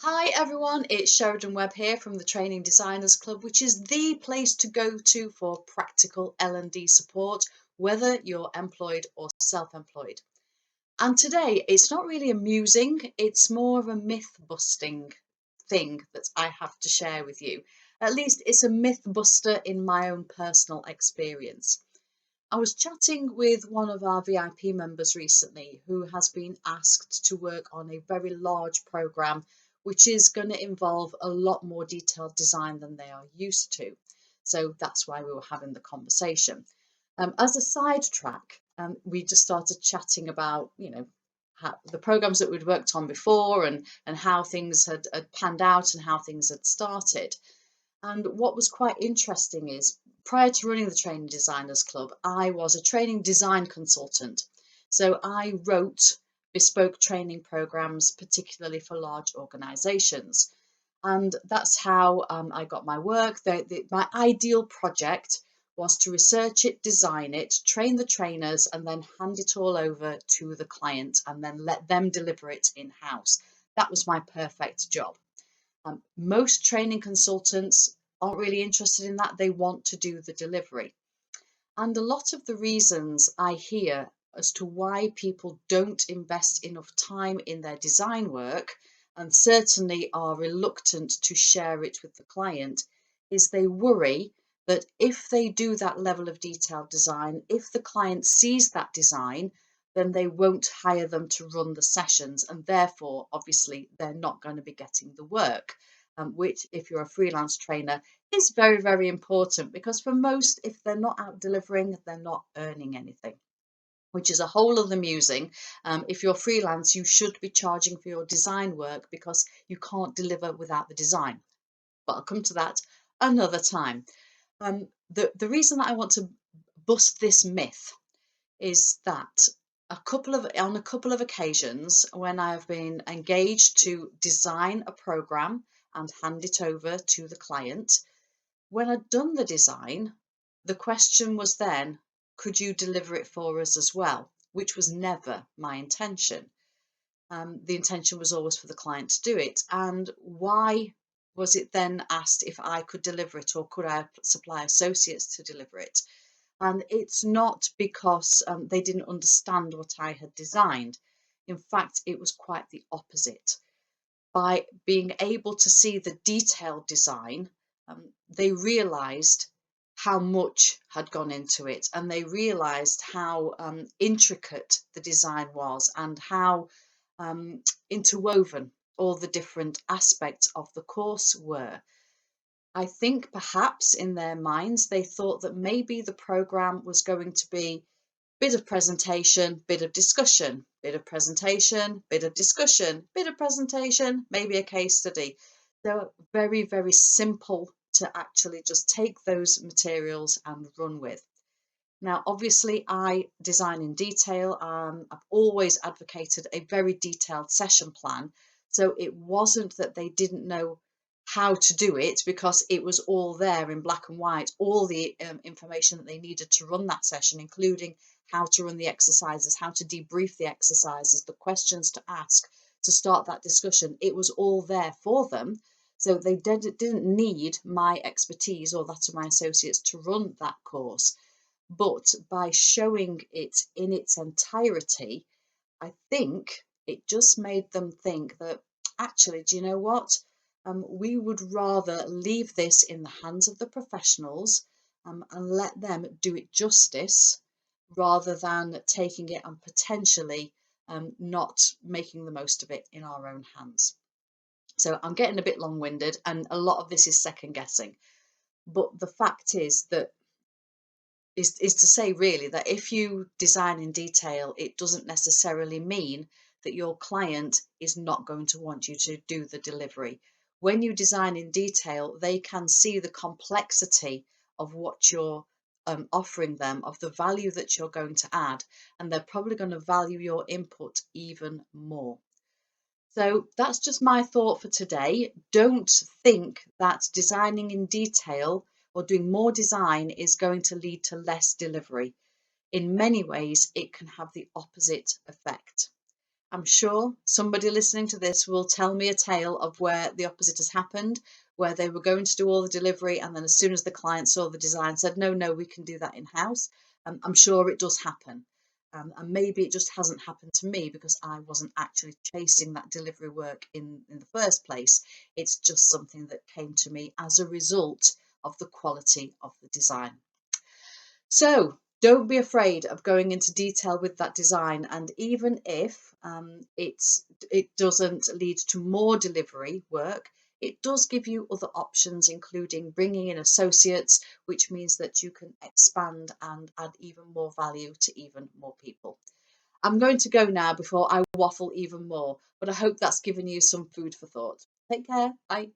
Hi everyone, it's Sheridan Webb here from the Training Designers Club, which is the place to go to for practical L&D support, whether you're employed or self-employed. And today, it's not really amusing, it's more of a myth-busting thing that I have to share with you. At least it's a myth buster in my own personal experience. I was chatting with one of our VIP members recently who has been asked to work on a very large program which is going to involve a lot more detailed design than they are used to. So that's why we were having the conversation. As a sidetrack, we just started chatting about, how, the programs that we'd worked on before and how things had panned out and how things had started. And what was quite interesting is prior to running the Training Designers Club, I was a training design consultant. So I wrote bespoke training programs, particularly for large organizations. And that's how I got my work. My ideal project was to research it, design it, train the trainers, and then hand it all over to the client and then let them deliver it in house. That was my perfect job. Most training consultants aren't really interested in that. They want to do the delivery. And a lot of the reasons I hear as to why people don't invest enough time in their design work and certainly are reluctant to share it with the client is they worry that if they do that level of detailed design, if the client sees that design, then they won't hire them to run the sessions, and therefore, obviously, they're not going to be getting the work, which, if you're a freelance trainer, is very, very important because for most, if they're not out delivering, they're not earning anything, which is a whole other musing. If you're freelance, you should be charging for your design work because you can't deliver without the design. But I'll come to that another time. The reason that I want to bust this myth is that on a couple of occasions when I have been engaged to design a program and hand it over to the client, when I'd done the design, the question was then, could you deliver it for us as well? Which was never my intention. The intention was always for the client to do it. And why was it then asked if I could deliver it or could I supply associates to deliver it? And it's not because they didn't understand what I had designed. In fact, it was quite the opposite. By being able to see the detailed design, they realized how much had gone into it, and they realized how intricate the design was and how interwoven all the different aspects of the course were. I think perhaps in their minds they thought that maybe the program was going to be bit of presentation, bit of discussion, bit of presentation, bit of discussion, bit of presentation, maybe a case study. They're very, very simple to actually just take those materials and run with. Now, obviously, I design in detail. I've always advocated a very detailed session plan. So it wasn't that they didn't know how to do it because it was all there in black and white, all the information that they needed to run that session, including how to run the exercises, how to debrief the exercises, the questions to ask to start that discussion. It was all there for them. So they didn't need my expertise or that of my associates to run that course. But by showing it in its entirety, I think it just made them think that actually, do you know what? We would rather leave this in the hands of the professionals and let them do it justice rather than taking it and potentially not making the most of it in our own hands. So I'm getting a bit long winded, and a lot of this is second guessing. But the fact is that is to say really that if you design in detail, it doesn't necessarily mean that your client is not going to want you to do the delivery. When you design in detail, they can see the complexity of what you're offering them, of the value that you're going to add, and they're probably going to value your input even more. So that's just my thought for today. Don't think that designing in detail or doing more design is going to lead to less delivery. In many ways, it can have the opposite effect. I'm sure somebody listening to this will tell me a tale of where the opposite has happened, where they were going to do all the delivery, and then as soon as the client saw the design, said, no, no, we can do that in-house. I'm sure it does happen. And maybe it just hasn't happened to me because I wasn't actually chasing that delivery work in the first place. It's just something that came to me as a result of the quality of the design. So don't be afraid of going into detail with that design. And even if it doesn't lead to more delivery work, it does give you other options, including bringing in associates, which means that you can expand and add even more value to even more people. I'm going to go now before I waffle even more, but I hope that's given you some food for thought. Take care. Bye.